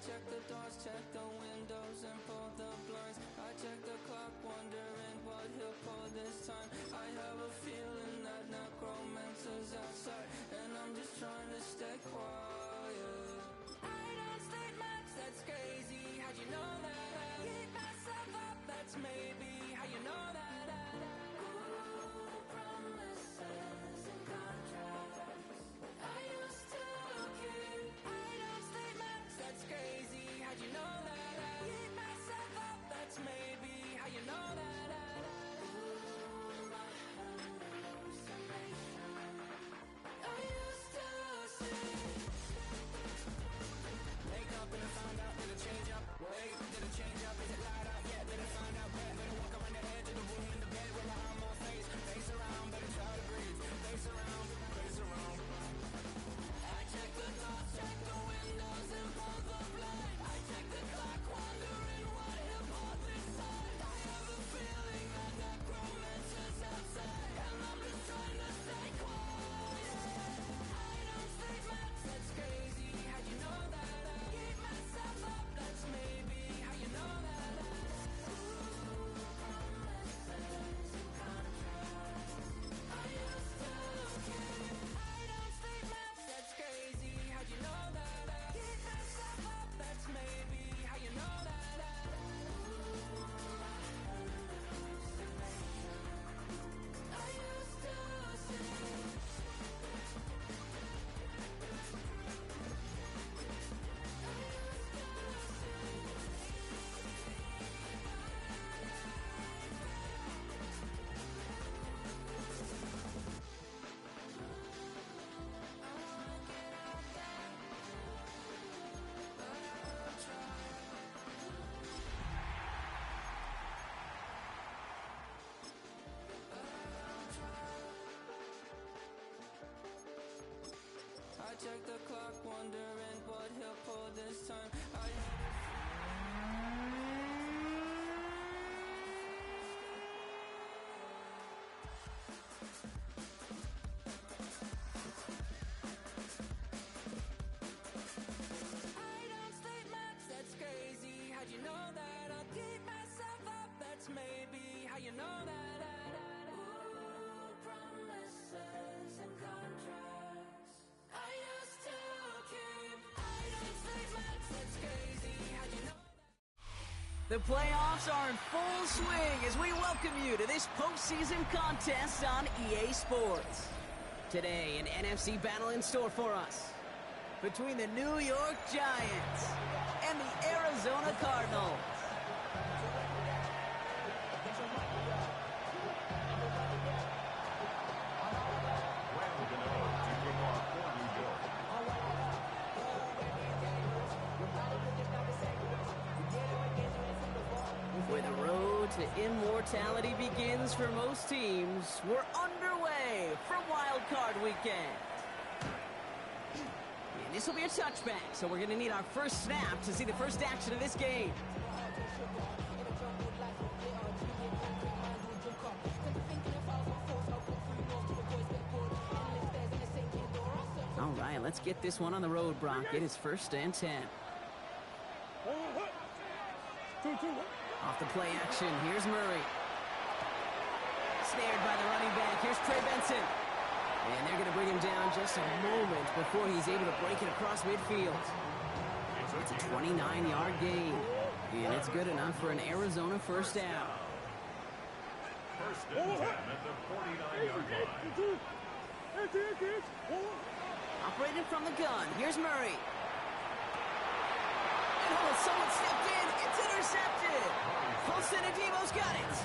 check the doors, check the windows, and pull the blinds. I check the clock, wondering what he'll pull this time. I have a feeling that necromancer's outside, and I'm just trying to stay quiet. I don't stay much, that's crazy. How'd you know that? I keep myself up, that's maybe how you know that. Promises and contracts I used to keep. I don't stay much, that's crazy. How'd you know that? I keep myself up, that's maybe how you know that. I used to see. Wake up and I found out, did it change up? Wait, did it change up? Is it light up? Yeah, did it find out? Better walk around the edge of the room in the bed with my arm on face. Face around, better try to breathe. Face around, face around. I check the doors, check the windows, and pull the blind. I check the clock, wondering what he'll pull this time. I have a feeling that necromancer's outside, and I'm just trying to stay quiet. I don't stay much, that's crazy. How'd you know that? I keep myself up, that's maybe how you know that. Promises and contracts I used to keep. I don't stay much, that's crazy. How'd you know that? I keep myself up, that's maybe how you know that. I used to see. I check the clock, wondering what he'll pull this time. I don't stay much, that's crazy. How'd you know that? I'll keep myself up, that's maybe how you know that. Ooh, promises and contracts I used to keep. I don't stay much, that's crazy. How'd you know that? The playoffs are in full swing as we welcome you to this postseason contest on EA Sports. Today, an NFC battle in store for us between the New York Giants and the Arizona Cardinals. Where the road to immortality begins for most teams, we're underway for Wild Card Weekend. And this will be a touchback, so we're going to need our first snap to see the first action of this game. All right, let's get this one on the road, Brock. It is 1st and 10. Off the play action, here's Murray. Snared by the running back, here's Trey Benson. And they're going to bring him down just a moment before he's able to break it across midfield. It's a 29-yard gain, and it's good enough for an Arizona first down. 1st and 10 at the 49-yard line. Operating from the gun, here's Murray. Oh, someone stepped in, it's intercepted. Colson Adebo's got it.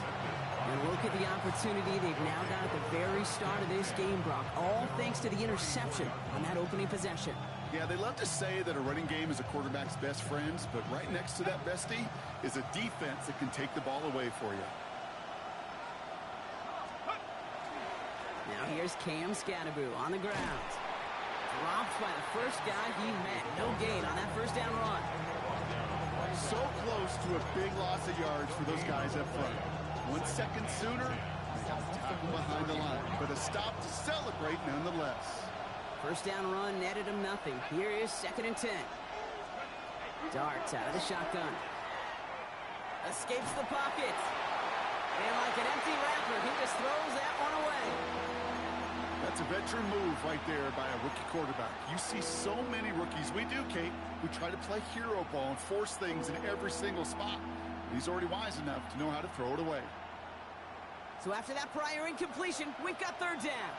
And look at the opportunity they've now got at the very start of this game, Brock, all thanks to the interception on that opening possession. Yeah, they love to say that a running game is a quarterback's best friends, but right next to that bestie is a defense that can take the ball away for you. Now here's Cam Scadaboo on the ground. Dropped by the first guy he met. No gain on that first down run. So close to a big loss of yards for those guys up front. 1 second sooner, they have to tackle behind the line, but a stop to celebrate nonetheless. First down run netted him nothing. Here is 2nd and 10. Darts out of the shotgun. Escapes the pocket. And like an empty wrapper, he just throws that one away. That's a veteran move right there by a rookie quarterback. You see so many rookies, we do, Kate, who try to play hero ball and force things in every single spot. He's already wise enough to know how to throw it away. So after that prior incompletion, we've got third down.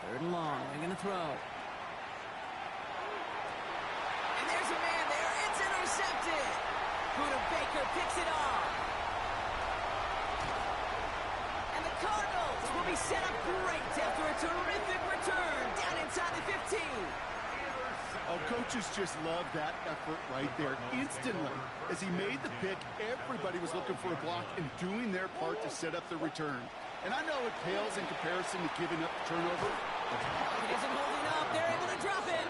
Third and long, they're going to throw. And there's a man there, it's intercepted. Buda Baker picks it off. And the Cardinals will be set up great after a terrific return down inside the 15. Oh, coaches just love that effort right there. Instantly, as he made the pick, everybody was looking for a block and doing their part to set up the return. And I know it pales in comparison to giving up the turnover. It isn't holding up. They're able to drop it.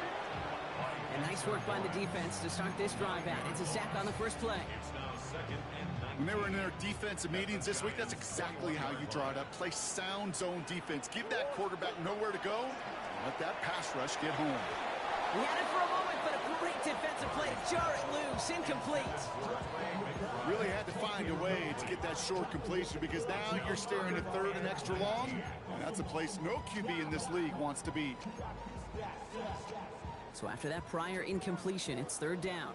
And nice work by the defense to start this drive out. It's a sack on the first play. When they were in their defensive meetings this week, that's exactly how you draw it up. Play sound zone defense. Give that quarterback nowhere to go. Let that pass rush get home. He had it for a moment, but a great defensive play to jar it loose. Incomplete. Really had to find a way to get that short completion because now you're staring at third and extra long. And that's a place no QB in this league wants to be. So after that prior incompletion, it's third down.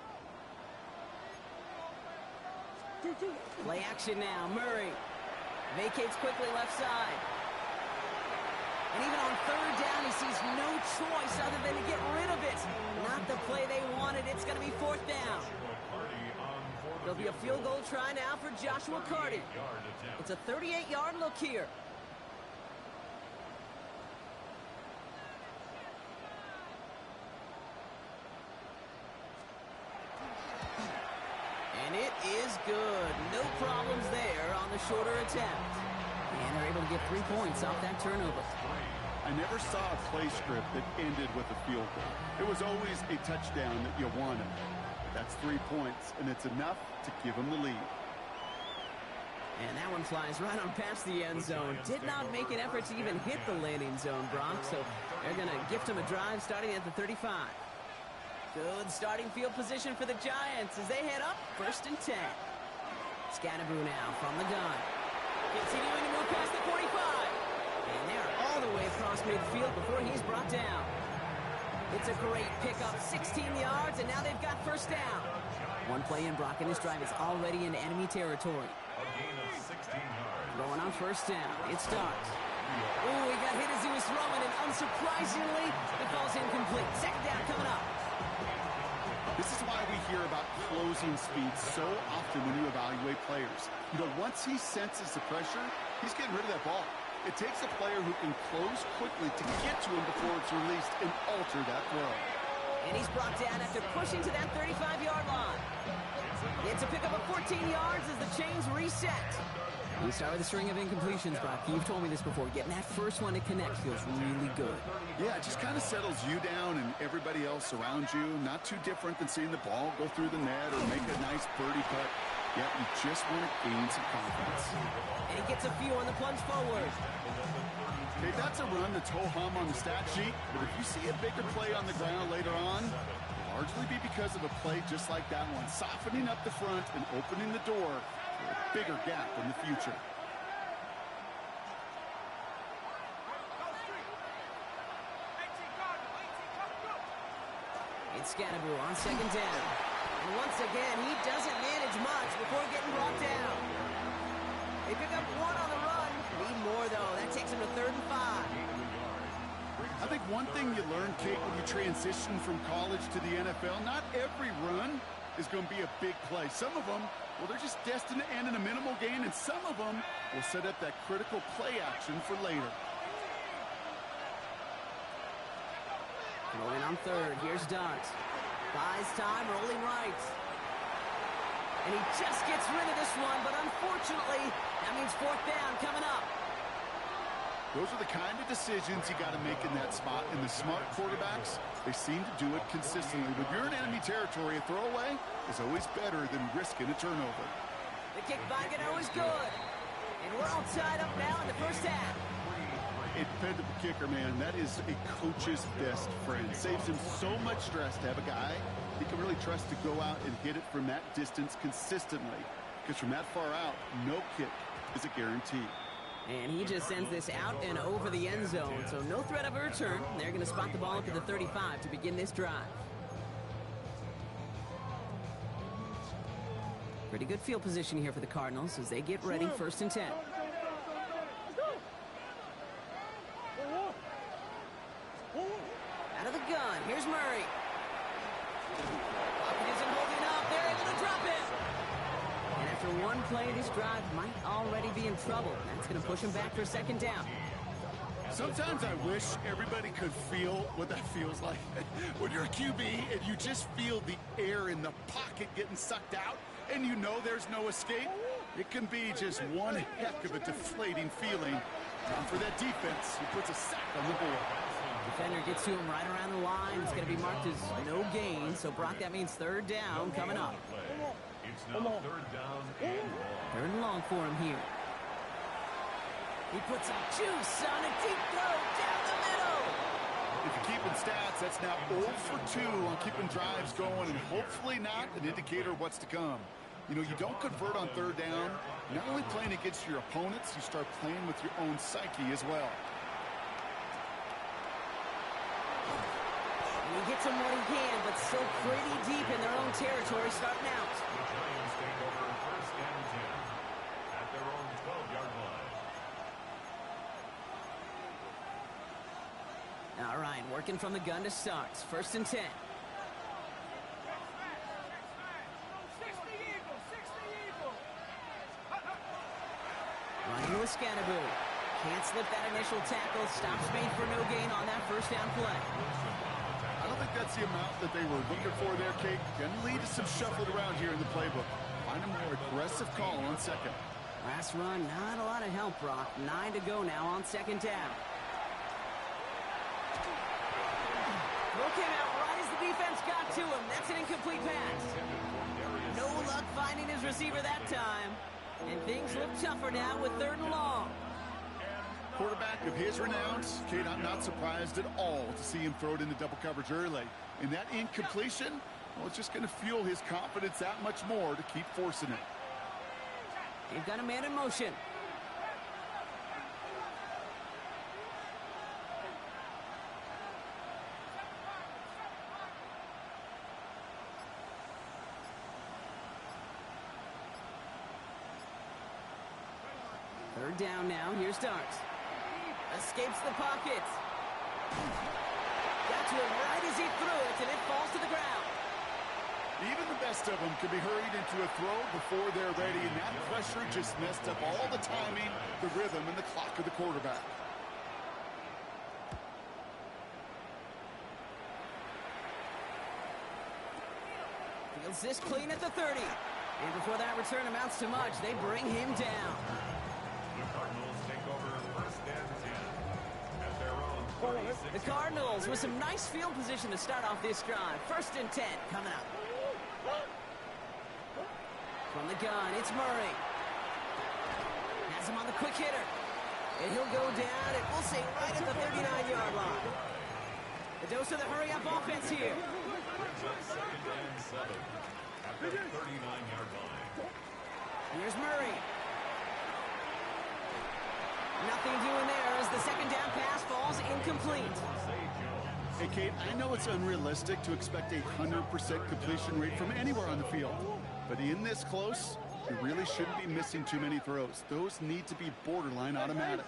Play action now. Murray vacates quickly left side. And even on third down, he sees no choice other than to get rid of it. Not the play they wanted. It's going to be fourth down. There'll be a field goal try now for Joshua Carty. It's a 38-yard look here. And it is good. No problems there on the shorter attempt. And they're able to get 3 points off that turnover. I never saw a play script that ended with a field goal. It was always a touchdown that you wanted. That's 3 points, and it's enough to give them the lead. And that one flies right on past the end zone. Did not make an effort to even hit the landing zone, Brock. So they're going to gift him a drive starting at the 35. Good starting field position for the Giants as they head up 1st and 10. Scatterboo now from the gun. Continuing to move past the 45. And they're all the way across midfield before he's brought down. It's a great pickup, 16 yards, and now they've got first down. One play in, Brock, and this drive is already in enemy territory. Going on first down, it starts. Oh, he got hit as he was throwing, and unsurprisingly, it falls incomplete. Second down coming up. This is why we hear about closing speed so often when you evaluate players. You know, once he senses the pressure, he's getting rid of that ball. It takes a player who can close quickly to get to him before it's released and alter that throw. And he's brought down after pushing to that 35-yard line. It's a pickup of 14 yards as the chains reset. We start with a string of incompletions, Brock. You've told me this before. Getting that first one to connect feels really good. Yeah, it just kind of settles you down and everybody else around you. Not too different than seeing the ball go through the net or make a nice birdie putt. Yeah, you just want to gain some confidence. And he gets a few on the plunge forward. Okay, that's a run that's ho-hum on the stat sheet, but if you see a bigger play on the ground later on, it'll largely be because of a play just like that one, softening up the front and opening the door for a bigger gap in the future. It's Scatterboo on second down. And once again, he doesn't manage much before getting brought down. They pick up one on the run. Need more, though. That takes him to 3rd and 5. I think one thing you learn, Kate, when you transition from college to the NFL, not every run is going to be a big play. Some of them, well, they're just destined to end in a minimal gain, and some of them will set up that critical play action for later. Rolling on 3rd. Here's Dart. Buys time, rolling right. And he just gets rid of this one, but unfortunately, that means 4th down coming up. Those are the kind of decisions you got to make in that spot. And the smart quarterbacks, they seem to do it consistently. When you're in enemy territory, a throwaway is always better than risking a turnover. The kick by Gano is good. And we're all tied up now in the first half. A dependable kicker, man. That is a coach's best friend. Saves him so much stress to have a guy he can really trust to go out and hit it from that distance consistently. Because from that far out, no kick is a guarantee. And he just sends this out and over the end zone, so no threat of a return. They're going to spot the ball up at the 35 to begin this drive. Pretty good field position here for the Cardinals as they get ready, 1st and 10. Out of the gun, here's Murray. Pocket isn't holding up, they're able to drop it. And after one play, this drive might already be in trouble. That's going to push him back for 2nd down. Sometimes I wish everybody could feel what that feels like. When you're a QB and you just feel the air in the pocket getting sucked out and you know there's no escape, it can be just one heck of a deflating feeling. Time for that defense who puts a sack on the board. Defender gets to him right around the line. It's going to be marked as no gain. So, Brock, that means 3rd down coming up. It's now 3rd down and long. 3rd and long for him here. He puts some juice on a deep throw down the middle. If you're keeping stats, that's now 0 for 2 on keeping drives going, and hopefully not an indicator of what's to come. You know, you don't convert on 3rd down. Not only playing against your opponents, you start playing with your own psyche as well. And he gets him what he can, but still pretty deep in their own territory starting out. The Giants take over 1st and 10 at their own 12-yard line. All right, working from the gun to start. 1st and 10. Running with Scannaboo. Can't slip that initial tackle. Stops made for no gain on that 1st down play. I don't think that's the amount that they were looking for there, Kate. Going to lead to some shuffling around here in the playbook. Find a more aggressive call on 2nd. Last run, not a lot of help, Brock. 9 to go now on 2nd down. Throw came out right as the defense got to him. That's an incomplete pass. No luck finding his receiver that time. And things look tougher now with 3rd and long. Quarterback of his renowns, Kate, I'm not surprised at all to see him throw it into double coverage early. And that incompletion, well, it's just going to fuel his confidence that much more to keep forcing it. They've got a man in motion. Third down now. Here's Starks. Escapes the pocket. Got to him right as he threw it, and it falls to the ground. Even the best of them can be hurried into a throw before they're ready, and that pressure just messed up all the timing, the rhythm, and the clock of the quarterback. Fields this clean at the 30. And before that return amounts to much, they bring him down. The Cardinals take over 1st and 10 at their own 36. The Cardinals with some nice field position to start off this drive. 1st and 10 coming up. From the gun, it's Murray. Has him on the quick hitter. And he'll go down, and we'll say right at the 39-yard line. A dose of the hurry-up offense here. Brings up 2nd and 7 at the 39-yard line. Here's Murray. Nothing doing there as the 2nd down pass falls incomplete. Hey, Kate, I know it's unrealistic to expect a 100% completion rate from anywhere on the field. But in this close, you really shouldn't be missing too many throws. Those need to be borderline automatic.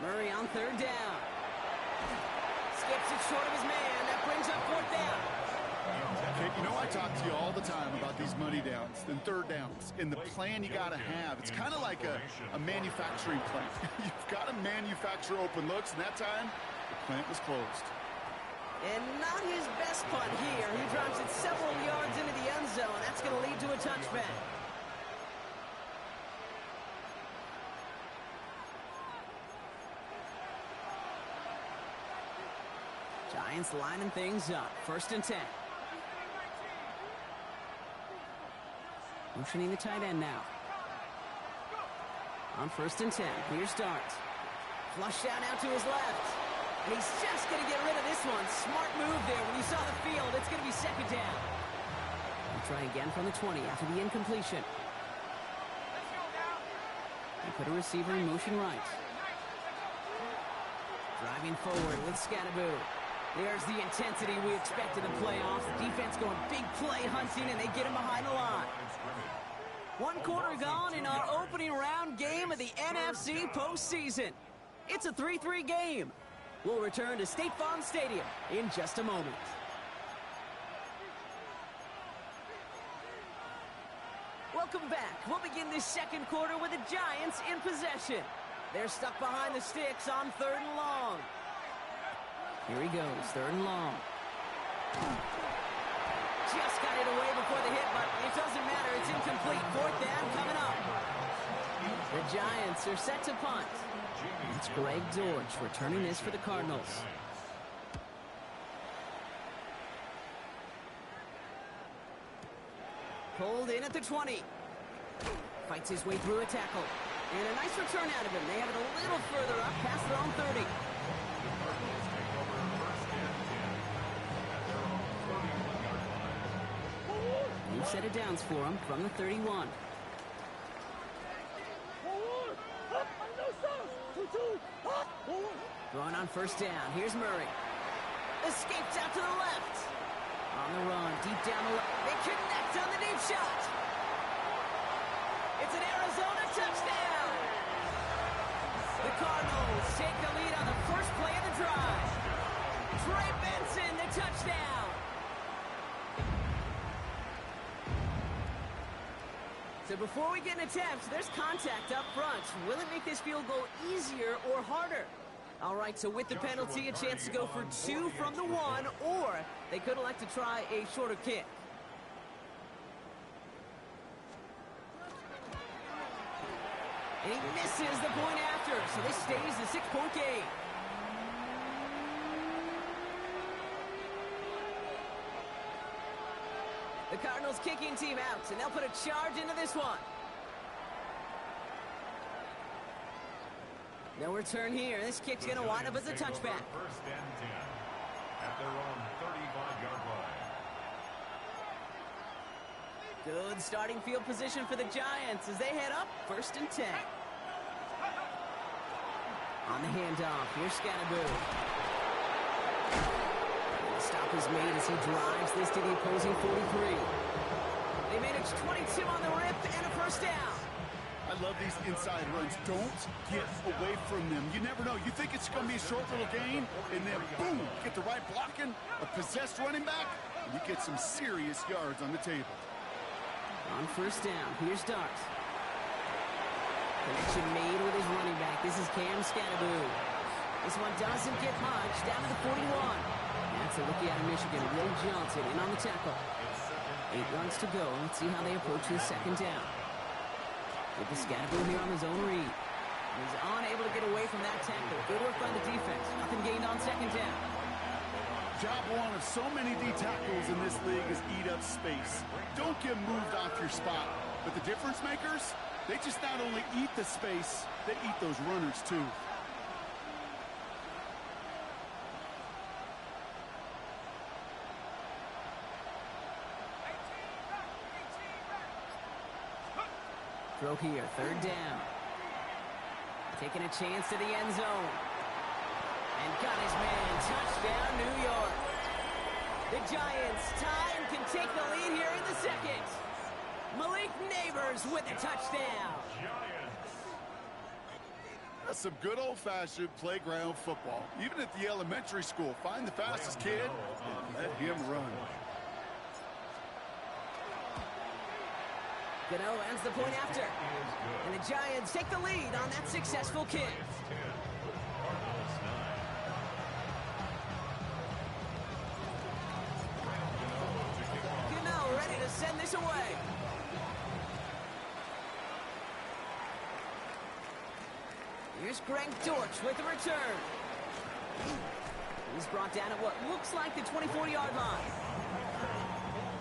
Murray on 3rd down. Skips it short of his man. That brings up 4th down. Kate, you know I talk to you all the time about these money downs and 3rd downs and the plan you got to have. It's kind of like a manufacturing plant. You've got to manufacture open looks, and that time, the plant was closed. And not his best punt here. He drops it several yards into the end zone. That's going to lead to a touchback. Giants lining things up. 1st and 10. Motioning the tight end now. On 1st and 10, here's Dart. Flush down out to his left. And he's just going to get rid of this one. Smart move there. When you saw the field, it's going to be 2nd down. We'll try again from the 20 after the incompletion. They put a receiver in motion right. Driving forward with Scattaboo. There's the intensity we expected in the playoffs. Defense going big play hunting, and they get him behind the line. 1 quarter gone in our opening round game of the NFC postseason. It's a 3-3 game. We'll return to State Farm Stadium in just a moment. Welcome back. We'll begin this 2nd quarter with the Giants in possession. They're stuck behind the sticks on 3rd and long. Here he goes, 3rd and long. Just got it away before the hit, but it doesn't matter. It's incomplete. 4th down coming up. The Giants are set to punt. It's Greg George returning this for the Cardinals. Pulled in at the 20. Fights his way through a tackle. And a nice return out of him. They have it a little further up past their own 30. New set of downs for him from the 31. Going on 1st down. Here's Murray. Escapes out to the left. On the run, deep down the left. They connect on the deep shot. It's an Arizona touchdown. The Cardinals take the lead on the first play of the drive. Trey Benson, the touchdown. So before we get an attempt, there's contact up front. Will it make this field goal easier or harder? All right, so with the penalty, a chance to go for 2 from the 1, or they could elect to try a shorter kick. And he misses the point after, so this stays the 6-point game. The Cardinals kicking team out, and they'll put a charge into this one. No return here. This kick's going to wind up as a touchback. 1st and 10 at their own 35-yard line. Good starting field position for the Giants as they head up 1st and 10. On the handoff, here's Scattaboo. The stop is made as he drives this to the opposing 43. They manage 22 on the rip and a 1st down. I love these inside runs. Don't get away from them. You never know. You think it's going to be a short little gain, and then boom, get the right blocking, a possessed running back, and you get some serious yards on the table. On 1st down, here's Dart. Connection made with his running back. This is Cam Scattaboo. This one doesn't get much, down to the 41. That's a rookie out of Michigan, Will Johnson, in on the tackle. 8 yards to go. Let's see how they approach this 2nd down. With the Scattaboo here on his own read. He's unable to get away from that tackle. Good work by the defense. Nothing gained on 2nd down. Job one of so many D tackles in this league is eat up space. Don't get moved off your spot. But the difference makers, they just not only eat the space, they eat those runners too. Throw here, 3rd down. Taking a chance to the end zone. And got his man. Touchdown, New York. The Giants tie and can take the lead here in the 2nd. Malik Neighbors with a touchdown. That's some good old-fashioned playground football. Even at the elementary school, find the fastest kid and let him run. Gano ends the point after. And the Giants take the lead on that successful kick. Gano ready to send this away. Here's Greg Dortch with the return. He's brought down at what looks like the 24-yard line.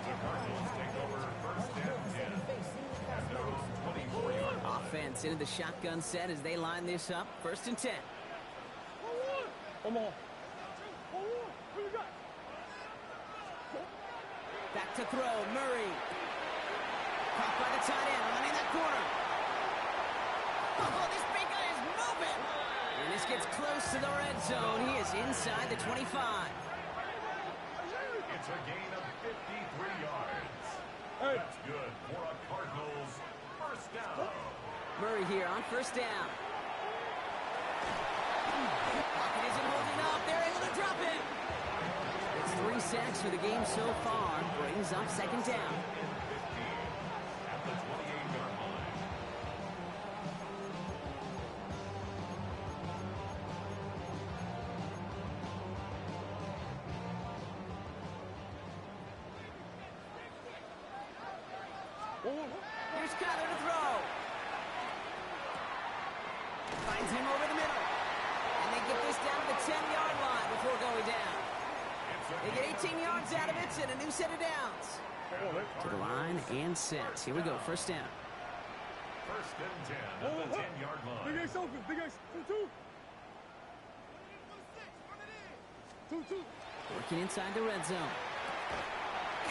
The Cardinals take over 1st and 10 24-yard line. Offense into the shotgun set as they line this up. 1st and 10. Back to throw, Murray. Caught by the tight end, running that corner. Oh, this big guy is moving. And this gets close to the red zone. He is inside the 25. It's a gain of 53 yards. That's good for a Cardinals first down. Murray here on 1st down. Pocket isn't holding up. They're able to drop it. It's 3 sacks for the game so far. Brings up 2nd down. At the 28-yard line. Here's Kyler to throw. Finds him over the middle. And they get this down to the 10-yard line before going down. They get 18 yards out of it and a new set of downs. To the line and set. Here we go, 1st down. 1st and 10 at the 10-yard line. Big Ace open. Big Ace. 2-2. 2-2. Working inside the red zone.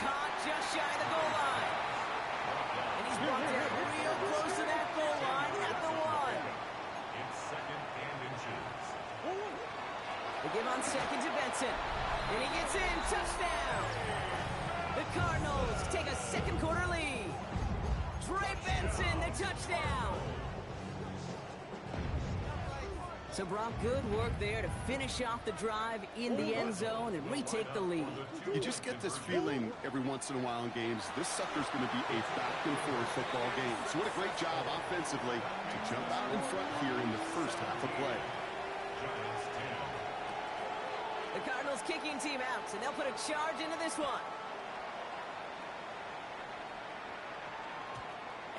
Caught just shy of the goal line. And he's brought down real close to that goal line at the 1. It's 2nd and inches. They give on 2nd to Benson. And he gets in. Touchdown. The Cardinals take a 2nd quarter lead. Trey Benson, the touchdown. So, Brock, good work there to finish off the drive in the end zone and retake the lead. You just get this feeling every once in a while in games, this sucker's going to be a back-and-forth football game. So what a great job offensively to jump out in front here in the first half of play. Giants 10. The Cardinals kicking team out, and they'll put a charge into this one.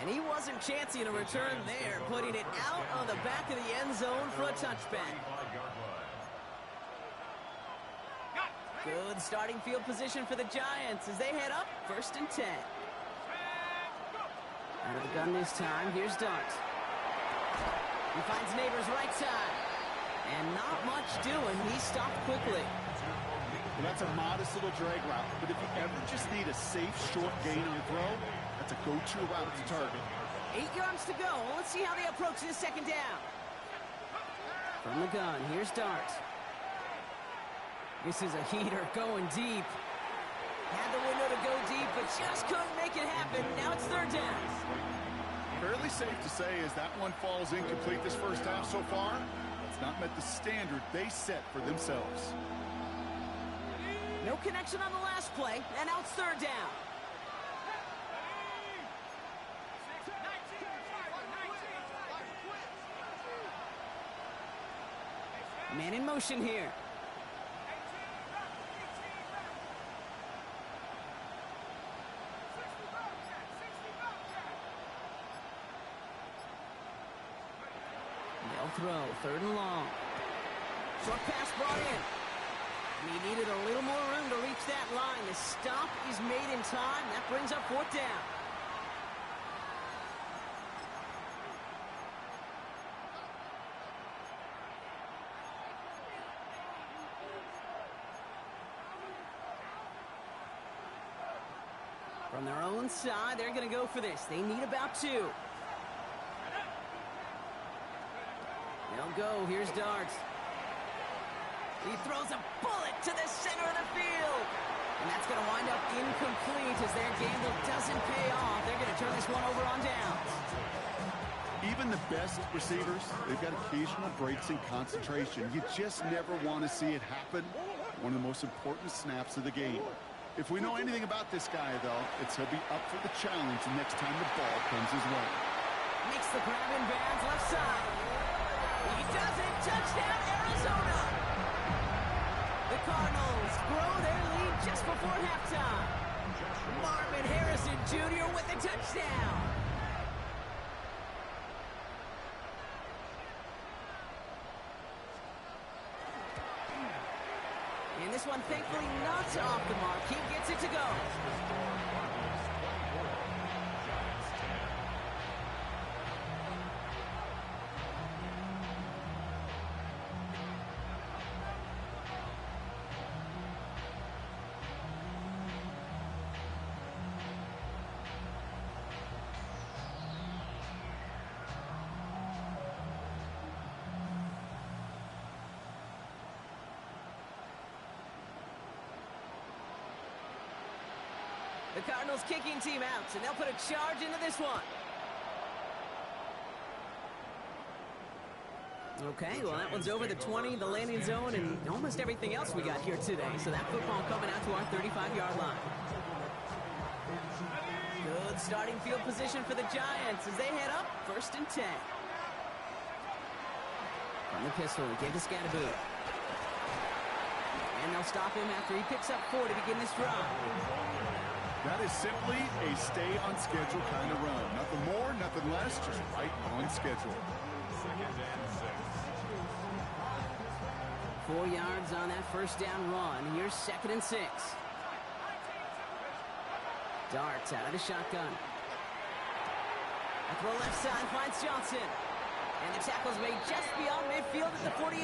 And he wasn't chancing a return there, putting it out on the back of the end zone for a touchback. 35-yard line. Good starting field position for the Giants as they head up 1st and 10. Out of the gun this time, here's Dart. He finds Neighbors right side. And not much doing. He stopped quickly. Well, that's a modest little drag route, but if you ever just need a safe, short gain on throw, that's a go-to route to target. 8 yards to go. Let's see how they approach this 2nd down. From the gun, here's Dart. This is a heater going deep. Had the window to go deep, but just couldn't make it happen. Now it's 3rd down. Fairly safe to say as that one falls incomplete this first half so far, it's not met the standard they set for themselves. No connection on the last play, and now it's 3rd down. Man in motion here. They'll throw, 3rd and long. Short pass brought in. And he needed a little more room to reach that line. The stop is made in time. That brings up 4th down. From their own side, they're going to go for this. They need about 2. They'll go. Here's Dart. He throws a bullet to the center of the field. And that's going to wind up incomplete as their gamble doesn't pay off. They're going to turn this one over on downs. Even the best receivers, they've got occasional breaks in concentration. You just never want to see it happen. One of the most important snaps of the game. If we know anything about this guy, though, it's he'll be up for the challenge next time the ball comes his way. Makes the grab in bounds left side. He does it. Touchdown, Arizona. The Cardinals grow their lead just before halftime. Marvin Harrison Jr. with the touchdown. And this one, thankfully, not off the mark. He gets it to go. The Cardinals kicking team out, and they'll put a charge into this one. Okay, well, that one's over the 20, the landing zone, and almost everything else we got here today. So that football coming out to our 35-yard line. Good starting field position for the Giants as they head up 1st and 10. From the pistol, give to Scatterboot. And they'll stop him after he picks up 4 to begin this drive. That is simply a stay-on-schedule kind of run. Nothing more, nothing less, just right on schedule. 4 yards on that first down run. Here's 2nd and 6. Darts out of the shotgun. At the left side finds Johnson. And the tackle's made just beyond midfield at the 48.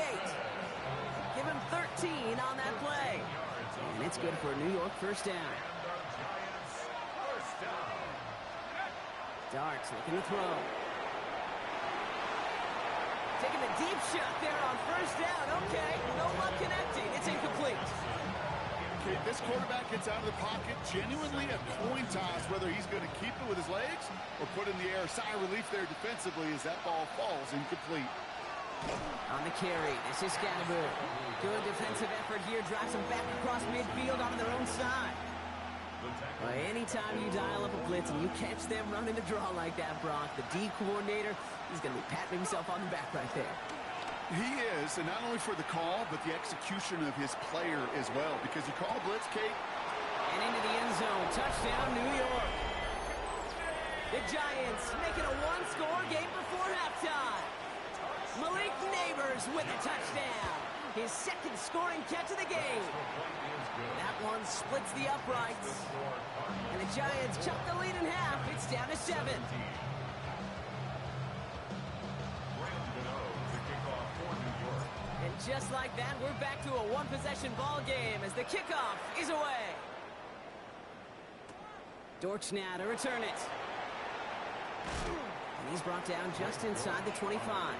Give him 13 on that play. And it's good for a New York first down. Darts looking to throw. Taking the deep shot there on first down. Okay, no luck connecting. It's incomplete. Okay, this quarterback gets out of the pocket, genuinely a coin toss whether he's going to keep it with his legs or put in the air. Sigh of relief there defensively as that ball falls incomplete. On the carry, this is Scatterboot. Good defensive effort here. Drives them back across midfield on their own side. Well, anytime you dial up a blitz and you catch them running the draw like that, Brock, the D coordinator, he's going to be patting himself on the back right there. He is, and not only for the call, but the execution of his player as well. Because you call a blitz, Kate. And into the end zone. Touchdown, New York. The Giants making a one-score game before halftime. Malik Neighbors with a touchdown. His 2nd scoring catch of the game. That one splits the uprights. And the Giants chop the lead in half. It's down to 7. And just like that, we're back to a one-possession ball game as the kickoff is away. Dortch now to return it. And he's brought down just inside the 25.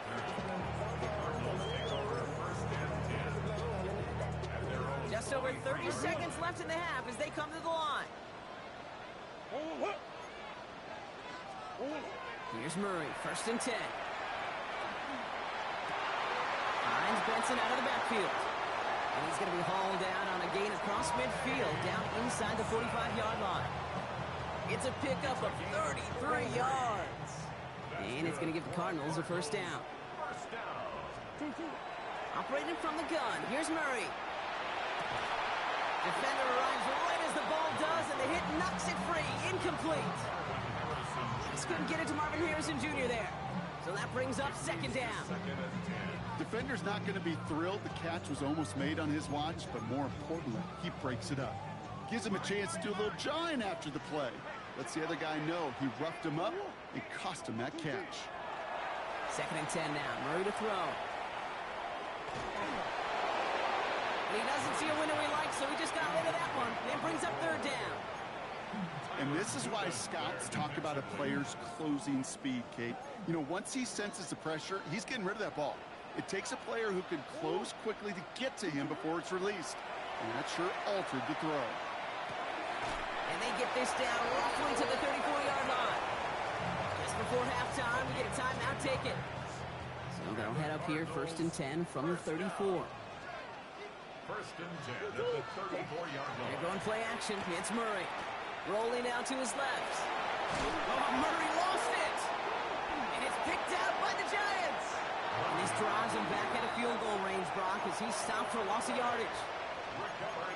Just over 30 seconds left in the half as they come to the line. Here's Murray, 1st and 10. Finds Benson out of the backfield. And he's going to be hauled down on a gain across midfield, down inside the 45-yard line. It's a pickup of 33 yards. And it's going to give the Cardinals a first down. Operating from the gun, here's Murray. Defender arrives right as the ball does, and the hit knocks it free. Incomplete. Just couldn't get it to Marvin Harrison Jr. there. So that brings up 2nd down. Defender's not going to be thrilled. The catch was almost made on his watch, but more importantly, he breaks it up. Gives him a chance to do a little jawing after the play. Lets the other guy know he roughed him up and cost him that catch. 2nd and 10 now. Murray to throw. He doesn't see a window he likes, so he just got rid of that one. It brings up 3rd down. And this is why scouts talk about a player's closing speed, Kate. You know, once he senses the pressure, he's getting rid of that ball. It takes a player who can close quickly to get to him before it's released. And that sure altered the throw. And they get this down roughly to the 34-yard line. Just before halftime, we get a timeout taken. So they'll head up here 1st and 10 from the 34. 1st and 10 at the 34-yard line. They're going play action. It's Murray. Rolling out to his left. Oh, Murray lost it. And it's picked out by the Giants. And this drives him back at a field goal range, Brock, as he's stopped for loss of yardage.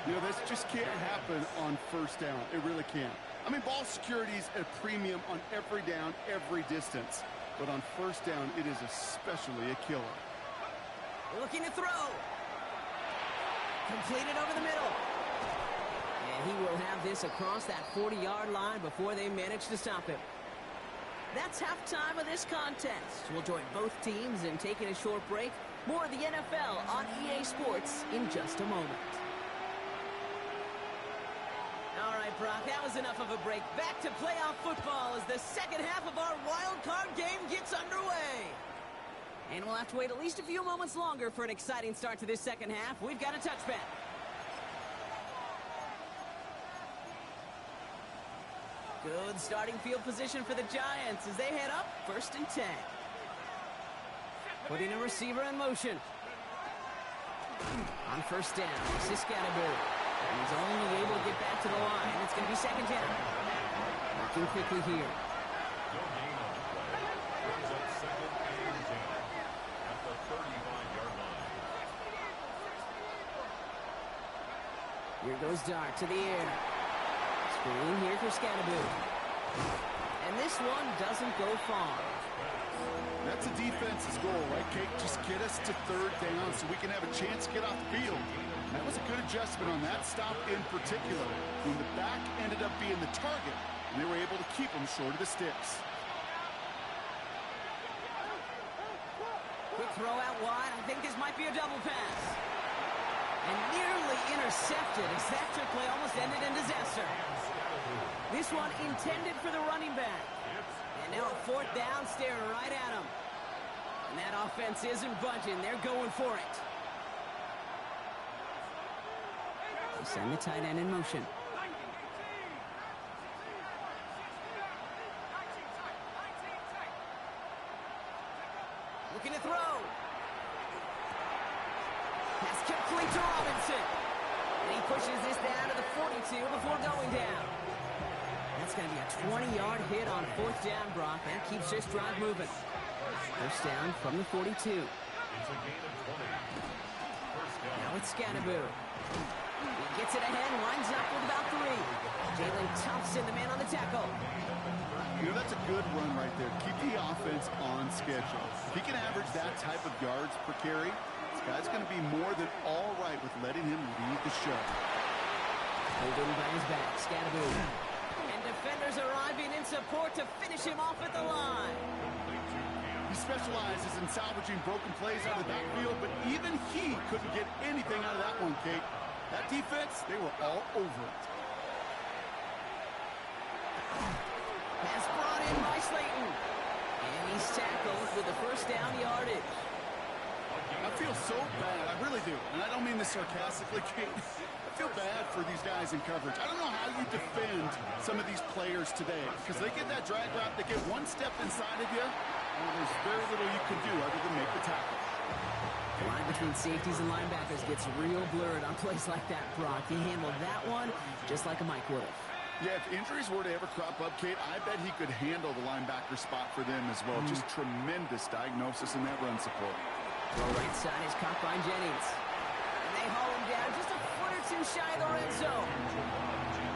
You know, this just can't happen on 1st down. It really can't. I mean, ball security's a premium on every down, every distance. But on 1st down, it is especially a killer. Looking to throw. Completed over the middle. And he will have this across that 40-yard line before they manage to stop him. That's halftime of this contest. We'll join both teams in taking a short break. More of the NFL on EA Sports in just a moment. All right, Brock, that was enough of a break. Back to playoff football as the second half of our wild card game gets underway. And we'll have to wait at least a few moments longer for an exciting start to this second half. We've got a touchback. Good starting field position for the Giants as they head up 1st and 10. Putting a receiver in motion. On 1st down, this is Scatterbury. And he's only able to get back to the line. It's going to be 2nd down. Working quickly here. No gain on the play. Brings up 2nd and 10 at the 35-yard line. Here goes Dart to the air. Screen here for Scatterbury. And this one doesn't go far. That's a defense's goal, right, Kate? Just get us to 3rd down so we can have a chance to get off the field. That was a good adjustment on that stop in particular, when the back ended up being the target, and they were able to keep him short of the sticks. Quick throw out wide. I think this might be a double pass. And nearly intercepted as that trick play almost ended in disaster. This one intended for the running back. And now a 4th down, staring right at him. And that offense isn't budging. They're going for it. They send the tight end in motion. Looking to throw. Pass complete to Robinson. And he pushes this down to the 42 before going down. That's going to be a 20-yard hit on 4th down, Brock. That keeps this drive moving. 1st down from the 42. It's a gain of 20. 1st down. Now it's Scatterbury. He gets it ahead, winds up with about 3. Jalen Thompson, the man on the tackle. You know, that's a good run right there. Keep the offense on schedule. If he can average that type of yards per carry, this guy's going to be more than all right with letting him lead the show. Holding by his back, Scatterbury. And defenders arriving in support to finish him off at the line. He specializes in salvaging broken plays out of the backfield, but even he couldn't get anything out of that one, Kate. That defense, they were all over it. Pass brought in by Slayton. And he's tackled with the 1st down yardage. I feel so bad, I really do. And I don't mean this sarcastically, Kate. I feel bad for these guys in coverage. I don't know how you defend some of these players today, because they get that drag route, they get one step inside of you, and there's very little you can do other than make the tackle. The line between safeties and linebackers gets real blurred on plays like that, Brock. He handled that one just like a Mike would have. Yeah, if injuries were to ever crop up, Kate, I bet he could handle the linebacker spot for them as well. Just tremendous diagnosis in that run support. Throw right side is caught by Jennings. And they haul him down just a foot or two shy of the red zone.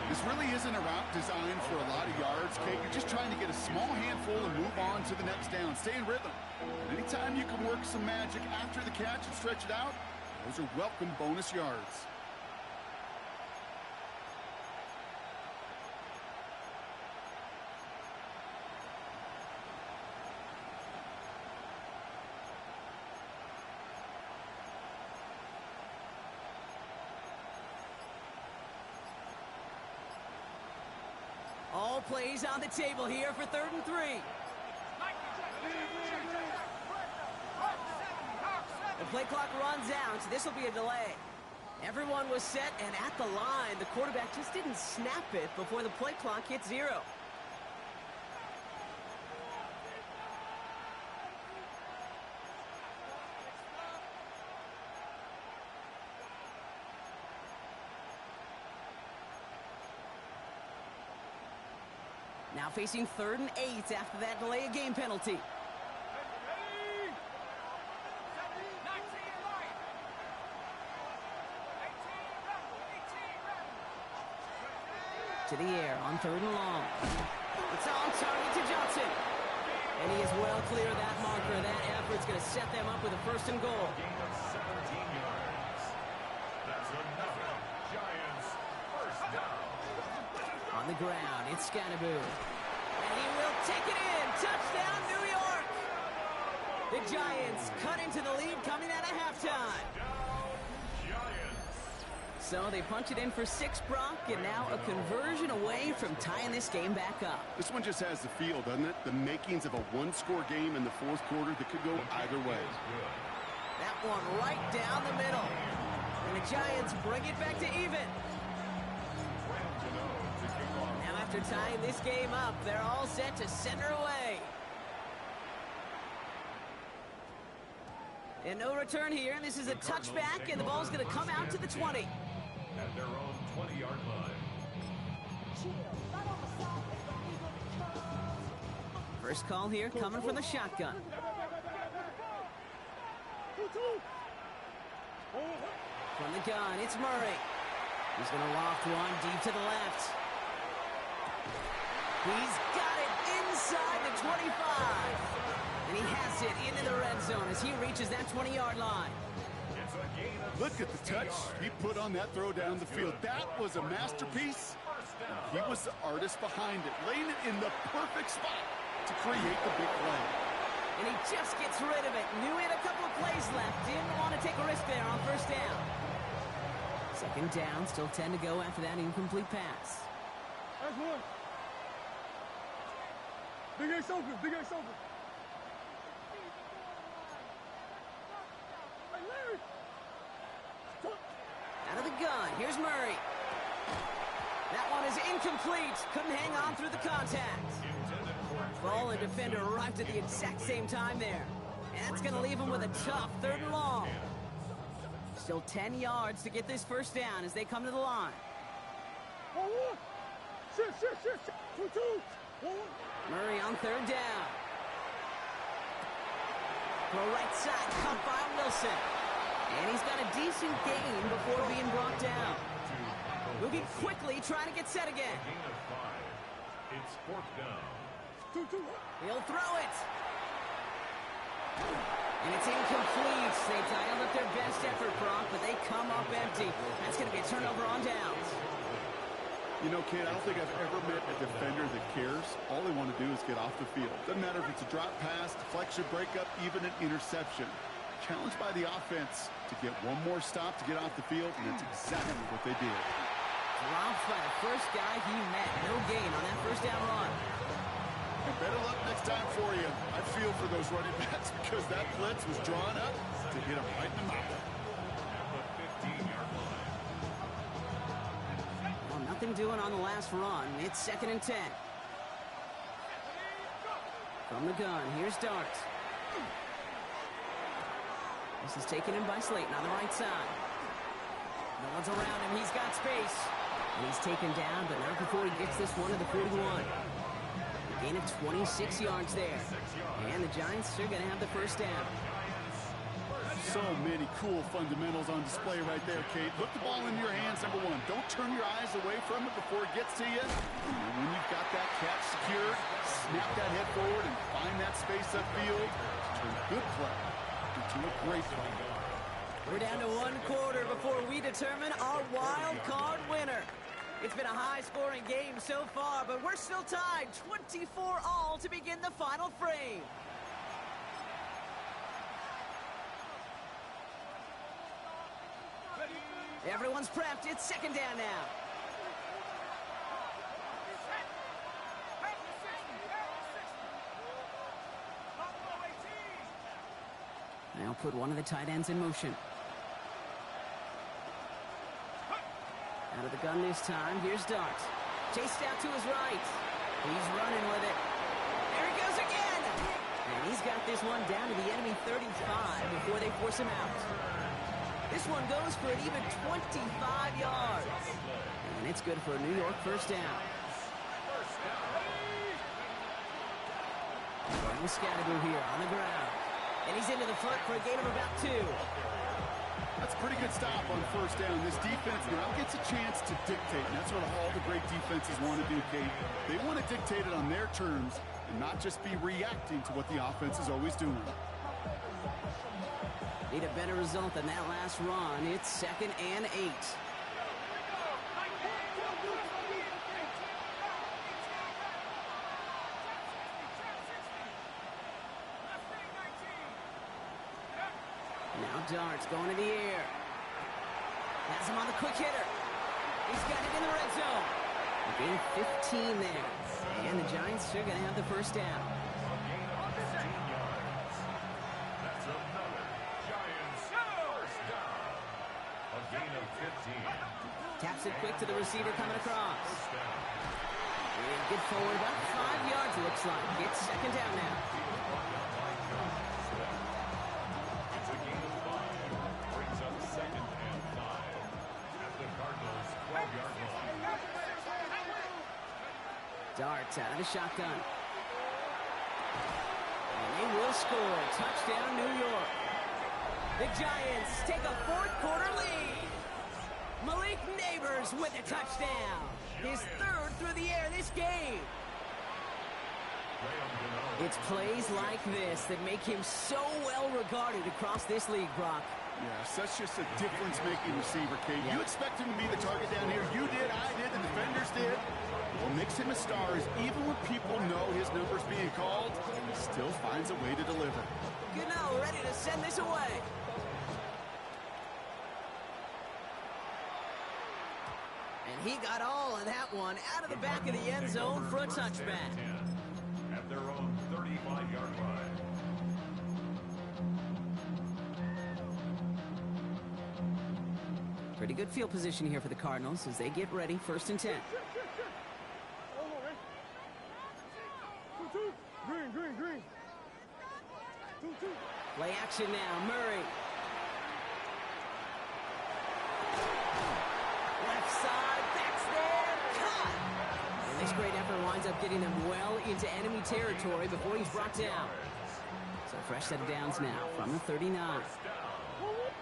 This really isn't a route designed for a lot of yards, Kate. You're just trying to get a small handful and move on to the next down. Stay in rhythm. Anytime you can work some magic after the catch and stretch it out, those are welcome bonus yards. All plays on the table here for 3rd and 3. The play clock runs out, so this will be a delay. Everyone was set, and at the line, the quarterback just didn't snap it before the play clock hit 0. Now facing 3rd and 8 after that delay of game penalty. To the air on 3rd and long. It's on target to Johnson. And he is well clear of that marker. That effort's going to set them up with a 1st and goal. Gain of 17 yards. That's another Giants 1st down. On the ground, it's Scatterbury. And he will take it in. Touchdown, New York. The Giants cut into the lead coming out of halftime. Down Giants. So they punch it in for 6, Brock, and now a conversion away from tying this game back up. This one just has the feel, doesn't it? The makings of a one-score game in the 4th quarter that could go either way. That one right down the middle. And the Giants bring it back to even. Now After tying this game up, they're all set to center away. And no return here, and this is a touchback, and the ball's going to come out to the 20. At their own 20-yard line. First call here coming from the shotgun. 2-2. From the gun, it's Murray. He's going to loft one deep to the left. He's got it inside the 25. And he has it into the red zone as he reaches that 20-yard line. It's a gain of Look at the touch he put on that throw down the field. That was a masterpiece. He was the artist behind it, laying it in the perfect spot to create the big play. And he just gets rid of it. Knew he had a couple of plays left. Didn't want to take a risk there on first down. Second down, still 10 to go after that incomplete pass. That's one. Big Ace open. Big Ace open. Hey, Larry. Out of the gun, here's Murray. That one is incomplete. Couldn't hang on through the contact. Ball and defender arrived at the exact same time there. And that's going to leave him with a tough 3rd and long. Still 10 yards to get this first down as they come to the line. 1-1. Shift. 2-2. 1-1. Murray on 3rd down. Throw right side, caught by Wilson. And he's got a decent gain before being brought down. Moving quickly, trying to get set again. gain of 5. It's 4th down. 2-2. He'll throw it. And it's incomplete. They dialed up their best effort, Brock, but they come up empty. That's going to be a turnover on downs. You know, Kate, I don't think I've ever met a defender that cares. All they want to do is get off the field. Doesn't matter if it's a drop pass, deflection, breakup, even an interception. Challenged by the offense to get one more stop to get off the field, and that's exactly what they did. Dropped by the first guy he met. No gain on that first down run. And better luck next time for you. I feel for those running backs because that blitz was drawn up to hit him right in the mouth. At the 15-yard line. Well, nothing doing on the last run. It's 2nd and 10. From the gun, here's Dart. This is taken in by Slayton on the right side. No one's around him. He's got space. And he's taken down, but not before he gets this one to the 41. A gain of 26 yards there. And the Giants are going to have the first down. So many cool fundamentals on display right there, Kate. Put the ball in your hands, number one. Don't turn your eyes away from it before it gets to you. And when you've got that catch secured, snap that head forward and find that space upfield. Turn a good play into a great play. We're down to 1 quarter before we determine our wild card winner. It's been a high-scoring game so far, but we're still tied 24-all to begin the final frame. Everyone's prepped. It's 2nd down now. They'll put one of the tight ends in motion. Out of the gun this time. Here's Dart. Chased out to his right. He's running with it. There he goes again. And he's got this one down to the enemy 35 before they force him out. This one goes for an even 25 yards. And it's good for a New York first down. Brian Scatteroo here on the ground. And he's into the front for a gain of about 2. That's a pretty good stop on first down. This defense now gets a chance to dictate, and that's what all the great defenses want to do, Kate. They want to dictate it on their terms and not just be reacting to what the offense is always doing. Need a better result than that last run. It's 2nd and 8. Now Dart's going to the air. Has him on the quick hitter. He's got it in the red zone. A gain of 15 there. And the Giants are going to have the first down. That's another Giants first down. A gain of 15. Taps it quick to the receiver coming across. And get forward about 5 yards, looks like. It's second down now. It's a gain of 5. Brings up second and 5 at the Cardinals' 12-yard line. Darts out of the shotgun. And they will score. Touchdown, New York. The Giants take a fourth-quarter lead. Malik Neighbors with a touchdown. His third through the air this game. It's plays like this that make him so well regarded across this league, Brock. Yeah, such just a difference-making receiver, Kate. Yep. You expect him to be the target down here. You did, I did, the defenders did. What makes him a star is even when people know his number's being called, he still finds a way to deliver. Gano ready to send this away. And he got all of that one out of the back of the end zone for a touchback. At their own 35-yard line. Pretty good field position here for the Cardinals as they get ready, 1st and 10. Hold on, man. 2-2. Green. 2-2. Play action now, Murray. Left side, backs there, cut! And this great effort winds up getting them well into enemy territory before he's brought down. So fresh set of downs now from the 39.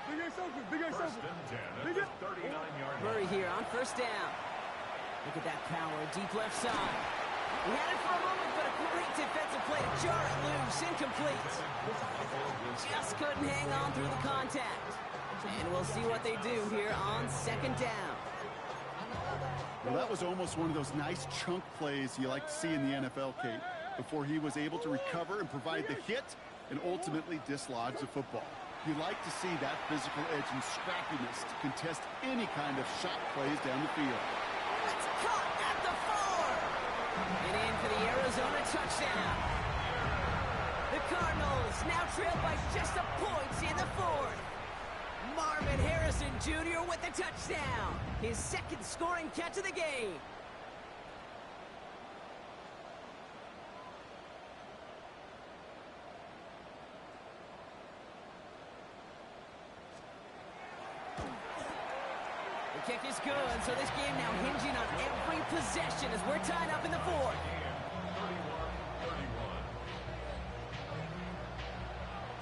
Big Ace open. First and 10 at Big the Ace. 39-yard Murray line. here on 1st down. Look at that power, deep left side. He had it for a moment, but a great defensive play to jar it loose, incomplete. Just couldn't hang on through the contact. And we'll see what they do here on 2nd down. Well, that was almost one of those nice chunk plays you like to see in the NFL, Kate, before he was able to recover and provide the hit and ultimately dislodge the football. You like to see that physical edge and scrappiness to contest any kind of shot plays down the field. It's caught at the 4. And in for the Arizona touchdown. The Cardinals now trail by just a point in the 4th. Marvin Harrison Jr. with the touchdown. His 2nd scoring catch of the game. The kick is good, so this game now hinging on every possession as we're tied up in the 4th. 31-31.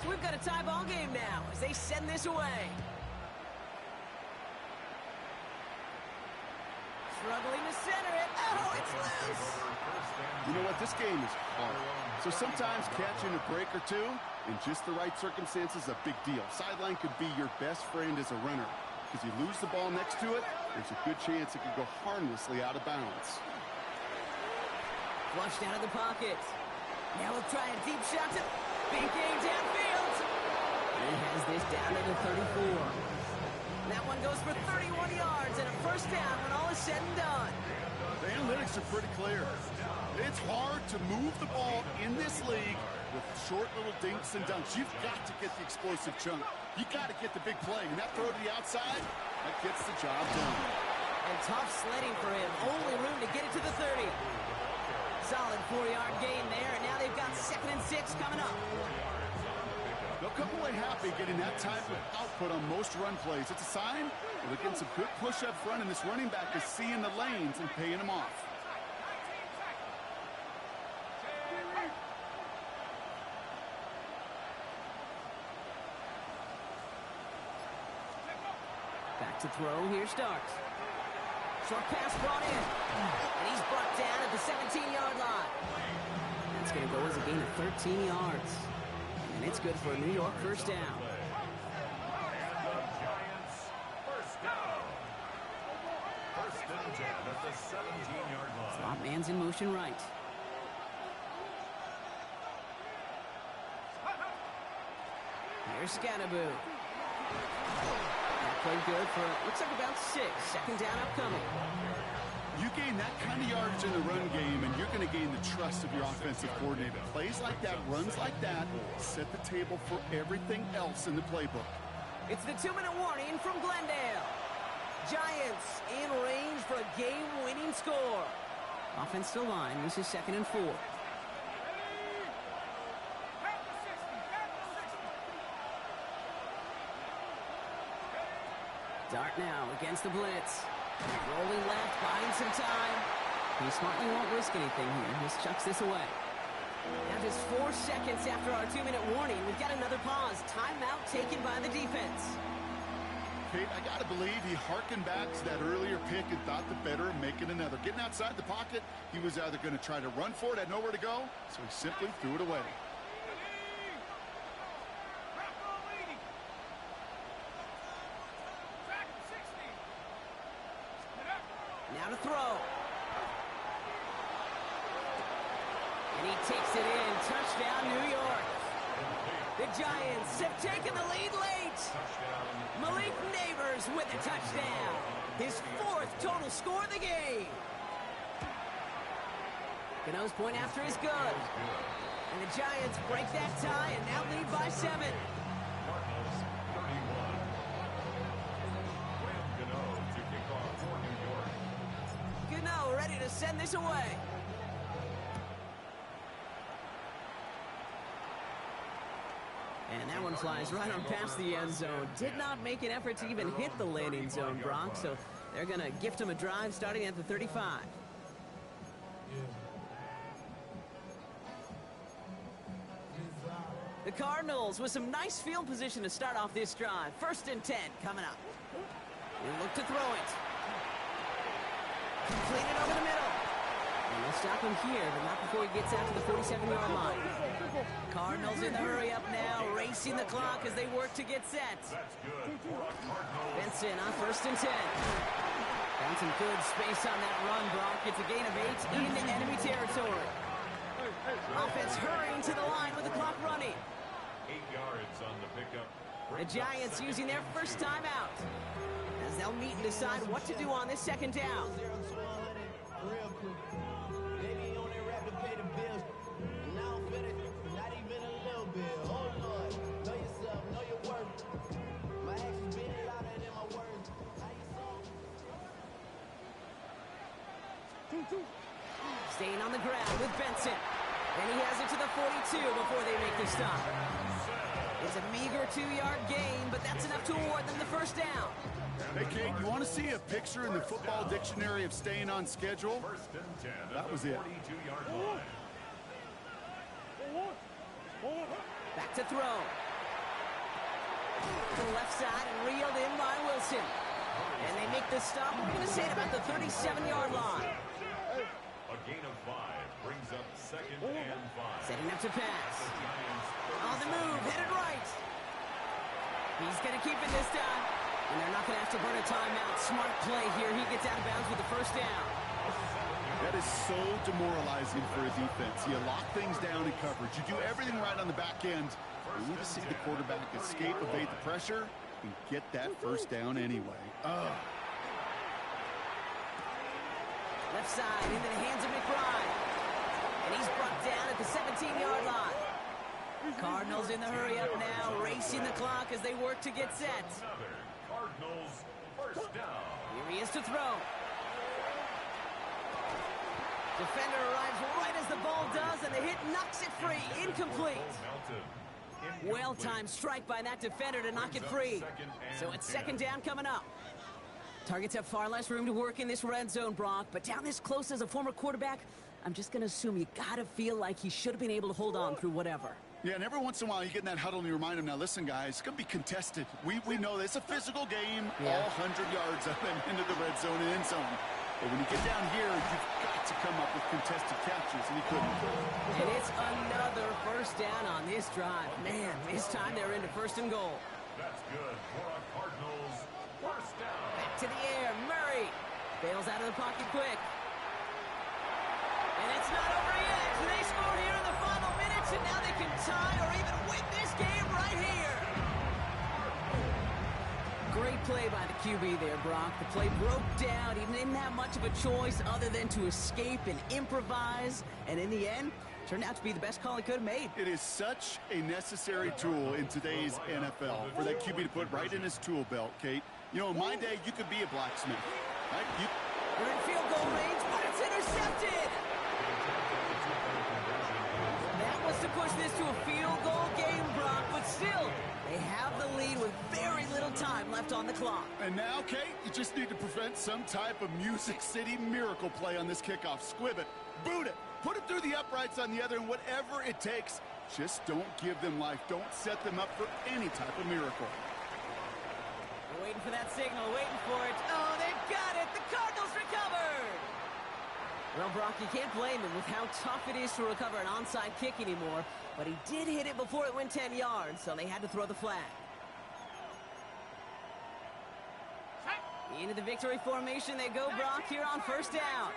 So we've got a tie ball game now as they send this away. Struggling to center it. Oh, it's loose. You know what? This game is hard. So sometimes catching a break or two in just the right circumstances is a big deal. Sideline could be your best friend as a runner. Because you lose the ball next to it, there's a good chance it could go harmlessly out of bounds. Flushed out of the pocket. Now we'll try a deep shot to big game downfield. He has this down to the 34. That one goes for 31 yards and a 1st down when all is said and done. The analytics are pretty clear. It's hard to move the ball in this league with short little dinks and dunks. You've got to get the explosive chunk. You got to get the big play. And that throw to the outside, that gets the job done. And tough sledding for him. Only room to get it to the 30. Solid 4-yard gain there, and now they've got 2nd and 6 coming up. They'll come away happy getting that type of output on most run plays. It's a sign that they're getting some good push up front, and this running back is seeing the lanes and paying them off. Back to throw, here starts. Short pass brought in. And he's brought down at the 17-yard line. That's going to go as a gain of 13 yards. And it's good for a New York 1st down. And the Giants, 1st down. 1st and 10 at the 17-yard line. Slot man's in motion right. Here's Scatterboo. That played good for, looks like about 6. 2nd down upcoming. You gain that kind of yardage in the run game, and you're going to gain the trust of your offensive coordinator. Plays like that, runs like that, set the table for everything else in the playbook. It's the 2-minute warning from Glendale. Giants in range for a game-winning score. Offensive line. This is 2nd and 4. Dart now against the blitz. Rolling left, buying some time. He's smart, he won't risk anything here. Just chucks this away. Now just 4 seconds after our 2-minute warning, we've got another pause. Timeout taken by the defense. Kate, I got to believe he harkened back to that earlier pick and thought the better of making another. Getting outside the pocket, he was either going to try to run for it, had nowhere to go, so he simply threw it away. Now to throw. And he takes it in. Touchdown, New York. The Giants have taken the lead late. Malik Neighbors with a touchdown. His 4th total score of the game. Gano's point after is good. And the Giants break that tie and now lead by 7. Cardinals 31. Graham Gano to kick off for New York. Gano ready to send this away. And that one flies right on past the end zone. Did not make an effort to even hit the landing zone, Brock. So they're going to gift him a drive starting at the 35. The Cardinals with some nice field position to start off this drive. 1st and 10 coming up. We look to throw it. Complete it over the middle. And they'll stop him here, but not before he gets out to the 47-yard line. Cardinals in the hurry up now, racing the clock as they work to get set. That's good for a Cardinals. Benson on 1st and 10. Found some good space on that run, Brock. It's a gain of 8 into enemy territory. Offense hurrying to the line with the clock running. 8 yards on the pickup. The Giants using their first timeout as they'll meet and decide what to do on this 2nd down. Real quick. Baby on that rap to pay the bills. And now I'm finished. Not even a little bit. Oh Lord. Know yourself, know your worth. My actions being louder than my words. How you so? Staying on the ground with Benson. And he has it to the 42 before they make the stop. It's a meager 2-yard gain, but that's enough to award them the 1st down. Hey, Kate, you want to see a picture in the football dictionary of staying on schedule? 1st and 10. That was it. 42-yard line. Back to throw. To the left side and reeled in by Wilson. And they make the stop. We're going to say it about the 37-yard line. A gain of 5 brings up 2nd and 5. Setting up to pass. Giants On the move, headed right. He's going to keep it this time. And they're not going to have to burn a timeout. Smart play here. He gets out of bounds with the 1st down. That is so demoralizing for a defense. You lock things down in coverage. You do everything right on the back end. You need to see the quarterback escape, evade the pressure, and get that 1st down anyway. Left side into the hands of McBride. And he's brought down at the 17-yard line. Cardinals in the hurry up now, racing the clock as they work to get set. Another Cardinals 1st down. Here he is to throw. Defender arrives right as the ball does, and the hit knocks it free. Incomplete. Well-timed strike by that defender to knock it free. So it's 2nd down coming up. Targets have far less room to work in this red zone, Brock, but down this close as a former quarterback, I'm just going to assume you got to feel like he should have been able to hold on through whatever. Yeah, and every once in a while you get in that huddle and you remind him, now listen, guys, it's going to be contested. We know this. It's a physical game, all 100 yards up and into the red zone and end zone. But when you get down here, you've got to come up with contested catches, and he couldn't. And it's another 1st down on this drive. Man, this time they're into 1st and goal. That's good for a Cardinals 1st down. Back to the air, Murray bails out of the pocket quick. And it's not over yet. They scored here in the final minutes, and now they can tie or even win this game right here. Great play by the QB there, Brock. The play broke down. He didn't have much of a choice other than to escape and improvise. And in the end, turned out to be the best call he could have made. It is such a necessary tool in today's NFL for that QB to put right in his tool belt, Kate. You know, in my day, you could be a blacksmith, right? They're in field goal range, but it's intercepted. clock. And now, Kate, you just need to prevent some type of Music City miracle play on this kickoff. Squib it, boot it, put it through the uprights on the other, and whatever it takes, just don't give them life. Don't set them up for any type of miracle. We're waiting for that signal, waiting for it. Oh, they've got it! The Cardinals recovered! Well, Brock, you can't blame him with how tough it is to recover an onside kick anymore, but he did hit it before it went 10 yards, so they had to throw the flag. Into the victory formation they go, Brock, here on first down.